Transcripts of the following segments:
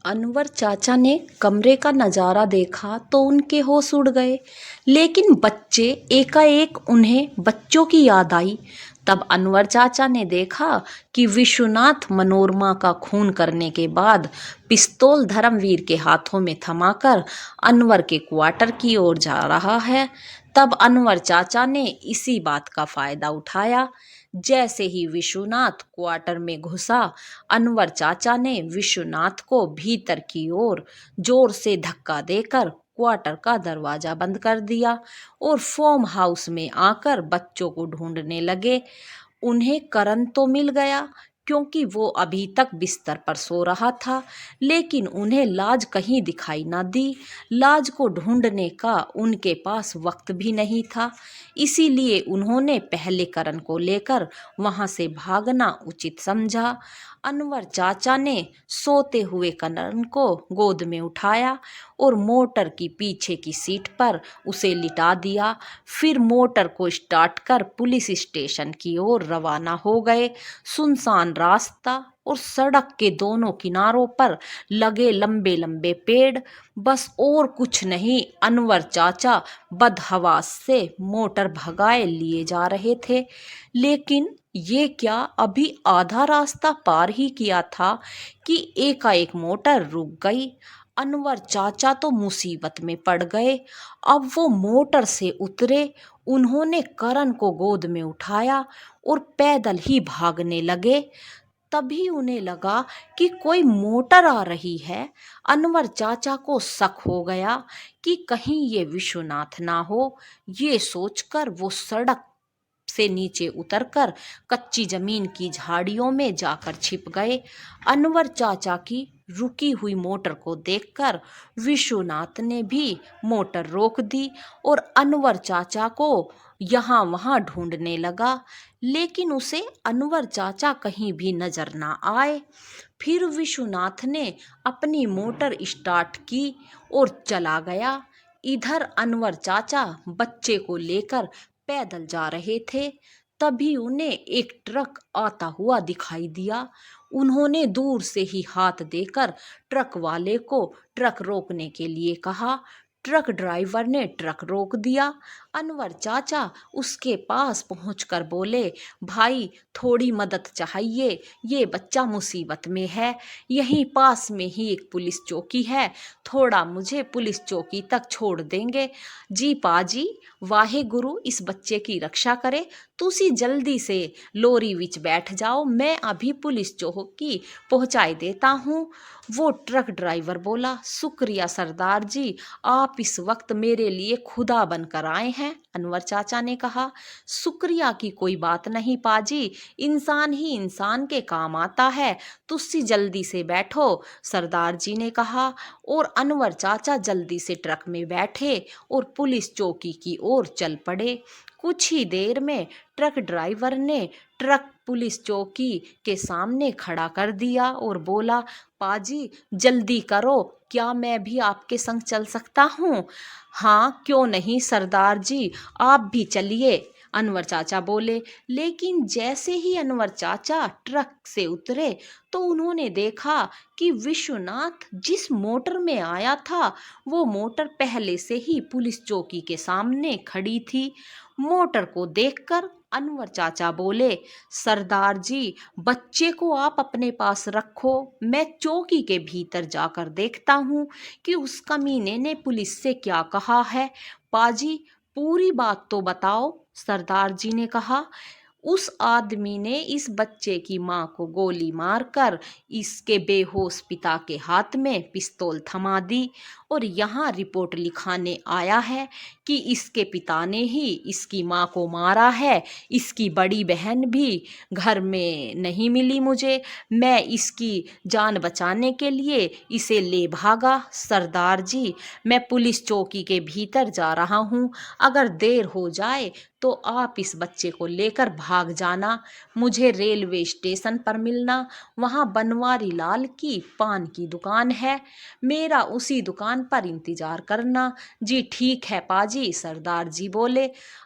अनवर चाचा ने कमरे का नजारा देखा तो उनके होश उड़ गए। लेकिन बच्चे एकाएक उन्हें बच्चों की याद आई। तब अनवर चाचा ने देखा कि विश्वनाथ मनोरमा का खून करने के बाद पिस्तौल धर्मवीर के हाथों में थमाकर अनवर के क्वार्टर की ओर जा रहा है। तब अनवर चाचा ने इसी बात का फायदा उठाया। जैसे ही विश्वनाथ क्वार्टर में घुसा, अनवर चाचा ने विश्वनाथ को भीतर की ओर जोर से धक्का देकर क्वार्टर का दरवाजा बंद कर दिया और फॉर्म हाउस में आकर बच्चों को ढूंढने लगे। उन्हें करण तो मिल गया, क्योंकि वो अभी तक बिस्तर पर सो रहा था, लेकिन उन्हें लाज कहीं दिखाई न दी। लाज को ढूंढने का उनके पास वक्त भी नहीं था, इसीलिए उन्होंने पहले करण को लेकर वहां से भागना उचित समझा। अनवर चाचा ने सोते हुए करण को गोद में उठाया और मोटर की पीछे की सीट पर उसे लिटा दिया। फिर मोटर को स्टार्ट कर पुलिस स्टेशन की ओर रवाना हो गए। सुनसान रास्ता और सड़क के दोनों किनारों पर लगे लंबे लंबे पेड़, बस और कुछ नहीं। अनवर चाचा बदहवास से मोटर भगाए लिए जा रहे थे। लेकिन ये क्या, अभी आधा रास्ता पार ही किया था कि एकाएक मोटर रुक गई। अनवर चाचा तो मुसीबत में पड़ गए। अब वो मोटर से उतरे, उन्होंने करण को गोद में उठाया और पैदल ही भागने लगे। तभी उन्हें लगा कि कोई मोटर आ रही है। अनवर चाचा को शक हो गया कि कहीं ये विश्वनाथ ना हो। ये सोचकर वो सड़क से नीचे उतरकर कच्ची जमीन की झाड़ियों में जाकर छिप गए। अनवर चाचा की रुकी हुई मोटर को देखकर विश्वनाथ ने भी मोटर रोक दी और अनवर चाचा को यहाँ वहाँ ढूंढने लगा, लेकिन उसे अनवर चाचा कहीं भी नजर ना आए। फिर विश्वनाथ ने अपनी मोटर स्टार्ट की और चला गया। इधर अनवर चाचा बच्चे को लेकर पैदल जा रहे थे। तभी उन्हें एक ट्रक आता हुआ दिखाई दिया। उन्होंने दूर से ही हाथ देकर ट्रक वाले को ट्रक रोकने के लिए कहा। ट्रक ड्राइवर ने ट्रक रोक दिया। अनवर चाचा उसके पास पहुंचकर बोले, भाई थोड़ी मदद चाहिए, ये बच्चा मुसीबत में है। यहीं पास में ही एक पुलिस चौकी है, थोड़ा मुझे पुलिस चौकी तक छोड़ देंगे? जी पाजी, वाहे गुरु इस बच्चे की रक्षा करे। तुसी जल्दी से लोरी विच बैठ जाओ, मैं अभी पुलिस चौकी पहुंचाई देता हूँ। वो ट्रक ड्राइवर बोला, शुक्रिया सरदार जी, आप इस वक्त मेरे लिए खुदा बनकर आए हैं। अनवर चाचा ने कहा, शुक्रिया की कोई बात नहीं पाजी, इंसान ही इंसान के काम आता है। तुसी जल्दी से बैठो, सरदार जी ने कहा। और अनवर चाचा जल्दी से ट्रक में बैठे और पुलिस चौकी की ओर चल पड़े। कुछ ही देर में ट्रक ड्राइवर ने ट्रक पुलिस चौकी के सामने खड़ा कर दिया और बोला, पाजी जल्दी करो, क्या मैं भी आपके संग चल सकता हूँ? हाँ क्यों नहीं सरदार जी, आप भी चलिए, अनवर चाचा बोले। लेकिन जैसे ही अनवर चाचा ट्रक से उतरे तो उन्होंने देखा कि विश्वनाथ जिस मोटर में आया था वो मोटर पहले से ही पुलिस चौकी के सामने खड़ी थी। मोटर को देखकर अनवर चाचा बोले, सरदार जी बच्चे को आप अपने पास रखो, मैं चौकी के भीतर जाकर देखता हूँ कि उस कमीने ने पुलिस से क्या कहा है। पाजी पूरी बात तो बताओ, सरदार जी ने कहा। उस आदमी ने इस बच्चे की मां को गोली मारकर इसके बेहोश पिता के हाथ में पिस्तौल थमा दी और यहाँ रिपोर्ट लिखाने आया है कि इसके पिता ने ही इसकी मां को मारा है। इसकी बड़ी बहन भी घर में नहीं मिली मुझे, मैं इसकी जान बचाने के लिए इसे ले भागा। सरदार जी मैं पुलिस चौकी के भीतर जा रहा हूँ, अगर देर हो जाए तो आप इस बच्चे को लेकर भाग जाना। मुझे रेलवे स्टेशन पर मिलना, वहाँ बनवारी लाल की पान की दुकान है, मेरा उसी दुकान पर इंतजार करना। जी ठीक है पाजी, सरदार जी बोले।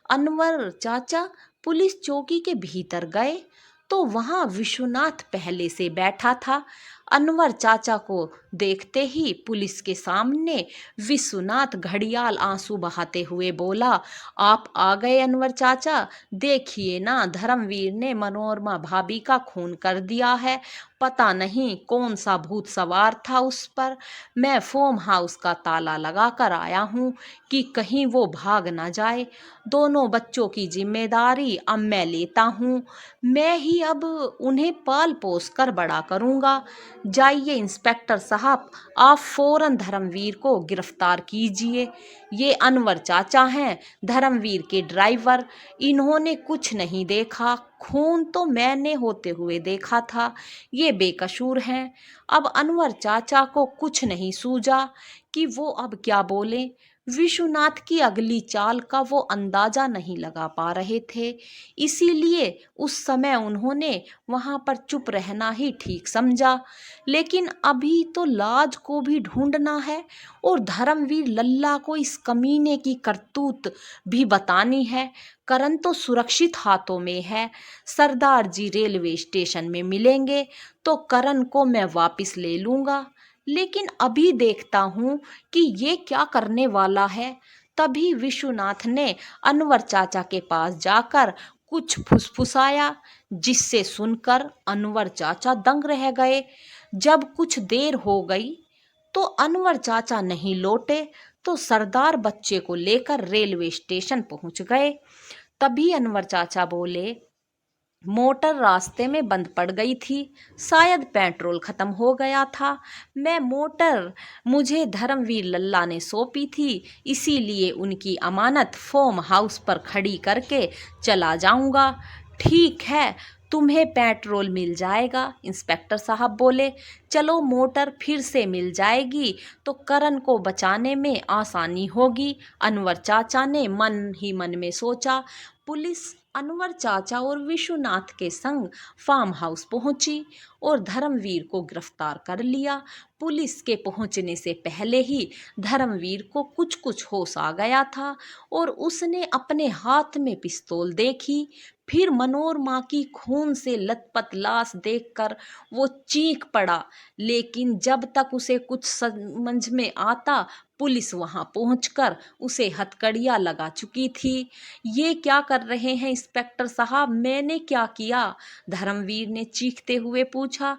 अनवर चाचा पुलिस चौकी के भीतर गए तो वहाँ विश्वनाथ पहले से बैठा था। अनवर चाचा को देखते ही पुलिस के सामने विश्वनाथ घड़ियाल आंसू बहाते हुए बोला, आप आ गए अनवर चाचा। देखिए ना, धर्मवीर ने मनोरमा भाभी का खून कर दिया है। पता नहीं कौन सा भूत सवार था उस पर। मैं फोम हाउस का ताला लगा कर आया हूँ कि कहीं वो भाग ना जाए। दोनों बच्चों की जिम्मेदारी अब मैं लेता हूँ। मैं ही अब उन्हें पाल पोस कर बड़ा करूँगा। जाइए इंस्पेक्टर साहब, आप फौरन धर्मवीर को गिरफ्तार कीजिए। ये अनवर चाचा हैं, धर्मवीर के ड्राइवर। इन्होंने कुछ नहीं देखा, खून तो मैंने होते हुए देखा था। ये बेकसूर हैं। अब अनवर चाचा को कुछ नहीं सूझा कि वो अब क्या बोले। विश्वनाथ की अगली चाल का वो अंदाजा नहीं लगा पा रहे थे, इसीलिए उस समय उन्होंने वहां पर चुप रहना ही ठीक समझा। लेकिन अभी तो लाज को भी ढूंढना है और धर्मवीर लल्ला को इस कमीने की करतूत भी बतानी है। करण तो सुरक्षित हाथों में है। सरदार जी रेलवे स्टेशन में मिलेंगे तो करण को मैं वापस ले लूंगा। लेकिन अभी देखता हूँ कि ये क्या करने वाला है। तभी विश्वनाथ ने अनवर चाचा के पास जाकर कुछ फुसफुसाया, जिससे सुनकर अनवर चाचा दंग रह गए। जब कुछ देर हो गई तो अनवर चाचा नहीं लौटे तो सरदार बच्चे को लेकर रेलवे स्टेशन पहुंच गए। तभी अनवर चाचा बोले, मोटर रास्ते में बंद पड़ गई थी, शायद पेट्रोल खत्म हो गया था। मैं मोटर मुझे धर्मवीर लल्ला ने सौंपी थी, इसीलिए उनकी अमानत फॉर्म हाउस पर खड़ी करके चला जाऊंगा। ठीक है, तुम्हें पेट्रोल मिल जाएगा, इंस्पेक्टर साहब बोले। चलो, मोटर फिर से मिल जाएगी तो करण को बचाने में आसानी होगी। अनवर चाचा ने मन ही मन में सोचा। पुलिस अनवर चाचा और विश्वनाथ के संग फार्म हाउस पहुंची और धर्मवीर को गिरफ्तार कर लिया। पुलिस के पहुंचने से पहले ही धर्मवीर को कुछ कुछ होश आ गया था और उसने अपने हाथ में पिस्तौल देखी। फिर मनोरमा की खून से लथपथ लाश देखकर वो चीख पड़ा। लेकिन जब तक उसे कुछ समझ में आता, पुलिस वहां पहुंचकर उसे हथकड़ियां लगा चुकी थी। ये क्या कर रहे हैं इंस्पेक्टर साहब, मैंने क्या किया? धर्मवीर ने चीखते हुए पूछा।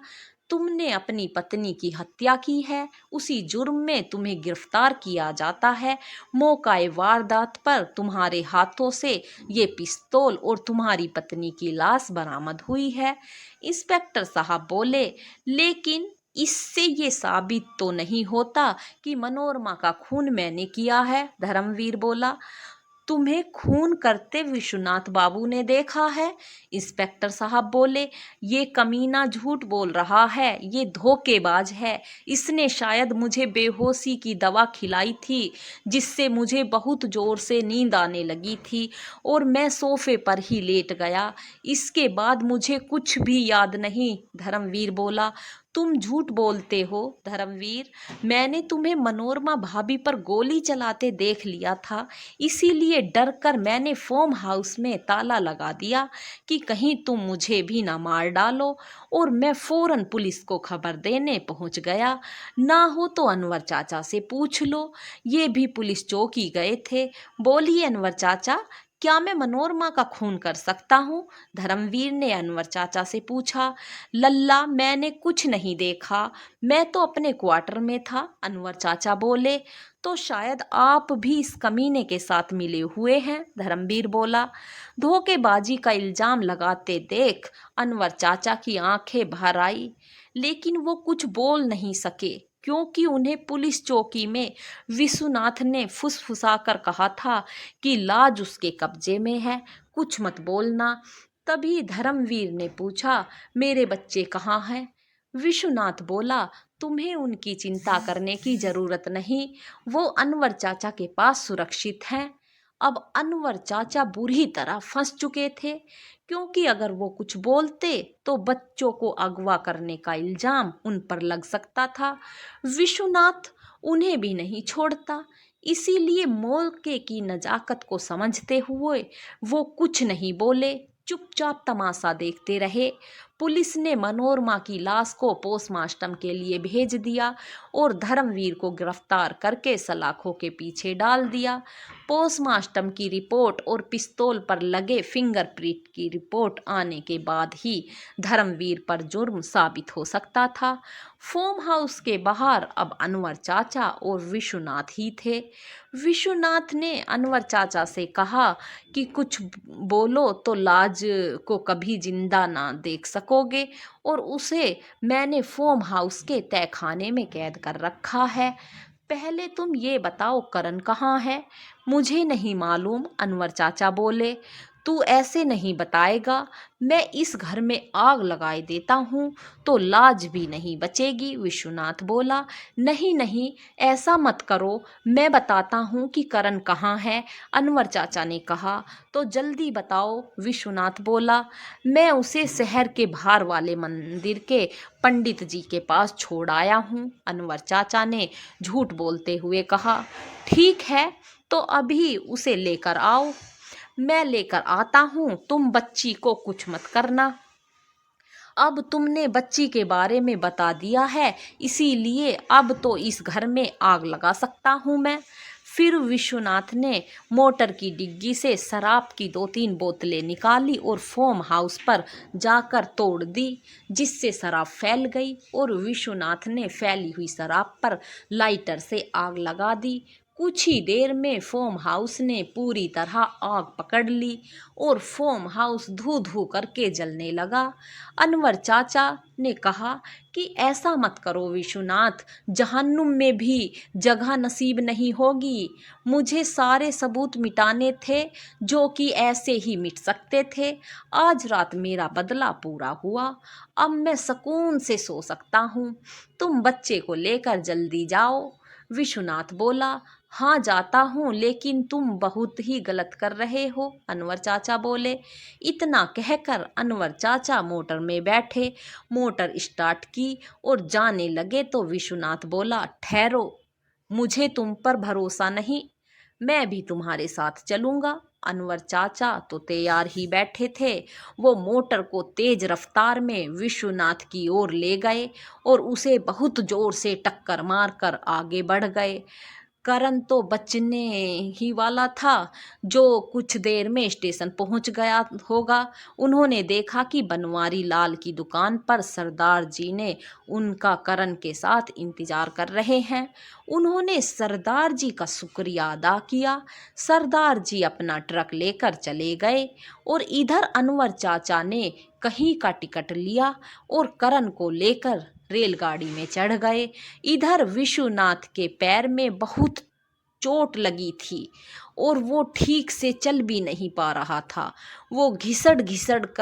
तुमने अपनी पत्नी की हत्या की है, उसी जुर्म में तुम्हें गिरफ्तार किया जाता है। मौकाए वारदात पर तुम्हारे हाथों से ये पिस्तौल और तुम्हारी पत्नी की लाश बरामद हुई है, इंस्पेक्टर साहब बोले। लेकिन इससे ये साबित तो नहीं होता कि मनोरमा का खून मैंने किया है, धर्मवीर बोला। तुम्हें खून करते विश्वनाथ बाबू ने देखा है, इंस्पेक्टर साहब बोले। ये कमीना झूठ बोल रहा है, ये धोखेबाज है। इसने शायद मुझे बेहोशी की दवा खिलाई थी, जिससे मुझे बहुत जोर से नींद आने लगी थी और मैं सोफे पर ही लेट गया। इसके बाद मुझे कुछ भी याद नहीं, धर्मवीर बोला। तुम झूठ बोलते हो धर्मवीर, मैंने तुम्हें मनोरमा भाभी पर गोली चलाते देख लिया था, इसीलिए डर कर मैंने फार्म हाउस में ताला लगा दिया कि कहीं तुम मुझे भी ना मार डालो, और मैं फौरन पुलिस को खबर देने पहुंच गया। ना हो तो अनवर चाचा से पूछ लो, ये भी पुलिस चौकी गए थे। बोलिए अनवर चाचा, क्या मैं मनोरमा का खून कर सकता हूँ? धर्मवीर ने अनवर चाचा से पूछा। लल्ला, मैंने कुछ नहीं देखा, मैं तो अपने क्वार्टर में था, अनवर चाचा बोले। तो शायद आप भी इस कमीने के साथ मिले हुए हैं, धर्मवीर बोला। धोखेबाजी का इल्जाम लगाते देख अनवर चाचा की आंखें भर आई, लेकिन वो कुछ बोल नहीं सके, क्योंकि उन्हें पुलिस चौकी में विश्वनाथ ने फुसफुसा कर कहा था कि लाज उसके कब्जे में है, कुछ मत बोलना। तभी धर्मवीर ने पूछा, मेरे बच्चे कहाँ हैं? विश्वनाथ बोला, तुम्हें उनकी चिंता करने की जरूरत नहीं, वो अनवर चाचा के पास सुरक्षित हैं। अब अनवर चाचा बुरी तरह फंस चुके थे, क्योंकि अगर वो कुछ बोलते तो बच्चों को अगवा करने का इल्जाम उन पर लग सकता था। विश्वनाथ उन्हें भी नहीं छोड़ता, इसीलिए मौके की नजाकत को समझते हुए वो कुछ नहीं बोले, चुपचाप तमाशा देखते रहे। पुलिस ने मनोरमा की लाश को पोस्टमार्टम के लिए भेज दिया और धर्मवीर को गिरफ्तार करके सलाखों के पीछे डाल दिया। पोस्टमार्टम की रिपोर्ट और पिस्तौल पर लगे फिंगरप्रिंट की रिपोर्ट आने के बाद ही धर्मवीर पर जुर्म साबित हो सकता था। फार्म हाउस के बाहर अब अनवर चाचा और विश्वनाथ ही थे। विश्वनाथ ने अनवर चाचा से कहा कि कुछ बोलो तो लाज को कभी जिंदा ना देख सकोगे और उसे मैंने फार्म हाउस के तहखाने में कैद कर रखा है। पहले तुम ये बताओ करण कहाँ है? मुझे नहीं मालूम, अनवर चाचा बोले। तू ऐसे नहीं बताएगा। मैं इस घर में आग लगाए देता हूँ तो लाज भी नहीं बचेगी, विश्वनाथ बोला। नहीं नहीं, ऐसा मत करो, मैं बताता हूँ कि करण कहाँ है, अनवर चाचा ने कहा। तो जल्दी बताओ, विश्वनाथ बोला। मैं उसे शहर के बाहर वाले मंदिर के पंडित जी के पास छोड़ आया हूँ, अनवर चाचा ने झूठ बोलते हुए कहा। ठीक है, तो अभी उसे लेकर आओ। मैं लेकर आता हूँ, तुम बच्ची को कुछ मत करना। अब तुमने बच्ची के बारे में बता दिया है, इसीलिए अब तो इस घर में आग लगा सकता हूँ मैं। फिर विश्वनाथ ने मोटर की डिग्गी से शराब की 2-3 बोतलें निकाली और फार्म हाउस पर जाकर तोड़ दी, जिससे शराब फैल गई और विश्वनाथ ने फैली हुई शराब पर लाइटर से आग लगा दी। कुछ ही देर में फार्म हाउस ने पूरी तरह आग पकड़ ली और फार्म हाउस धू धू करके जलने लगा। अनवर चाचा ने कहा कि ऐसा मत करो विश्वनाथ, जहन्नुम में भी जगह नसीब नहीं होगी। मुझे सारे सबूत मिटाने थे जो कि ऐसे ही मिट सकते थे। आज रात मेरा बदला पूरा हुआ, अब मैं सुकून से सो सकता हूँ। तुम बच्चे को लेकर जल्दी जाओ, विश्वनाथ बोला। हाँ जाता हूँ, लेकिन तुम बहुत ही गलत कर रहे हो, अनवर चाचा बोले। इतना कहकर अनवर चाचा मोटर में बैठे, मोटर स्टार्ट की और जाने लगे तो विश्वनाथ बोला, ठहरो, मुझे तुम पर भरोसा नहीं, मैं भी तुम्हारे साथ चलूँगा। अनवर चाचा तो तैयार ही बैठे थे। वो मोटर को तेज रफ्तार में विश्वनाथ की ओर ले गए और उसे बहुत जोर से टक्कर मारकर आगे बढ़ गए। करण तो बचने ही वाला था, जो कुछ देर में स्टेशन पहुंच गया होगा। उन्होंने देखा कि बनवारी लाल की दुकान पर सरदार जी ने उनका करण के साथ इंतजार कर रहे हैं। उन्होंने सरदार जी का शुक्रिया अदा किया। सरदार जी अपना ट्रक लेकर चले गए और इधर अनवर चाचा ने कहीं का टिकट लिया और करण को लेकर रेलगाड़ी में चढ़ गए। इधर विश्वनाथ के पैर में बहुत चोट लगी थी और वो ठीक से चल भी नहीं पा रहा था। वो घिसड़ घिसड़ कर